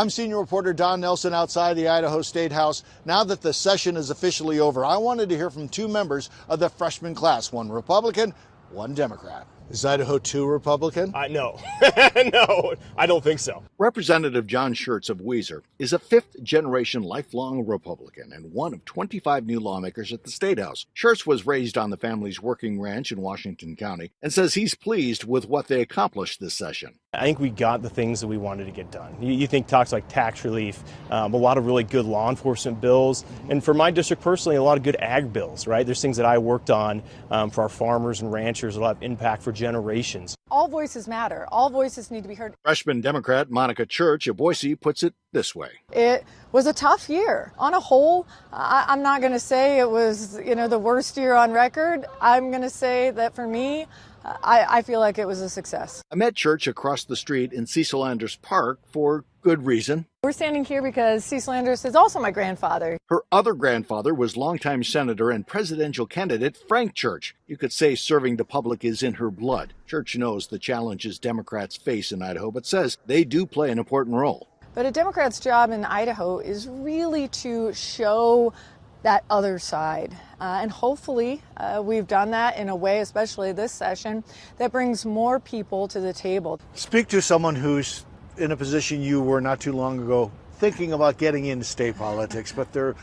I'm senior reporter Don Nelson outside the Idaho State House. Now that the session is officially over, I wanted to hear from two members of the freshman class, one Republican, one Democrat. Is Idaho too Republican? No. No, I don't think so. Representative John Schertz of Weiser is a fifth-generation lifelong Republican and one of 25 new lawmakers at the State House. Schertz was raised on the family's working ranch in Washington County and says he's pleased with what they accomplished this session. I think we got the things that we wanted to get done. You think talks like tax relief, a lot of really good law enforcement bills, and for my district personally, a lot of good ag bills, right? There's things that I worked on for our farmers and ranchers, a lot of impact for generations. All voices matter. All voices need to be heard. Freshman Democrat Monica Church of Boise puts it this way. It was a tough year. On a whole, I'm not going to say it was, the worst year on record. I'm going to say that for me, I feel like it was a success. I met Church across the street in Cecil Anders Park for good reason. We're standing here because Cecil Anders is also my grandfather. Her other grandfather was longtime senator and presidential candidate Frank Church. You could say serving the public is in her blood. Church knows the challenges Democrats face in Idaho, but says they do play an important role. But a Democrat's job in Idaho is really to show that other side. And hopefully we've done that in a way, especially this session, that brings more people to the table. Speak to someone who's in a position you were not too long ago thinking about getting into state politics, but they're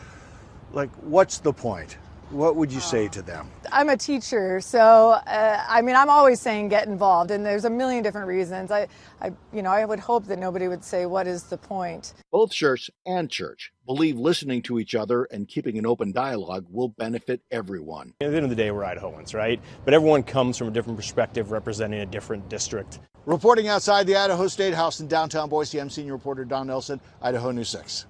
like, what's the point? What would you say to them? I'm a teacher, so I'm always saying get involved, and there's a million different reasons. I would hope that nobody would say, what is the point? Both Schertz and Church believe listening to each other and keeping an open dialogue will benefit everyone. At the end of the day, we're Idahoans, right? But everyone comes from a different perspective, representing a different district. Reporting outside the Idaho State House in downtown Boise, I'm senior reporter Don Nelson, Idaho News 6.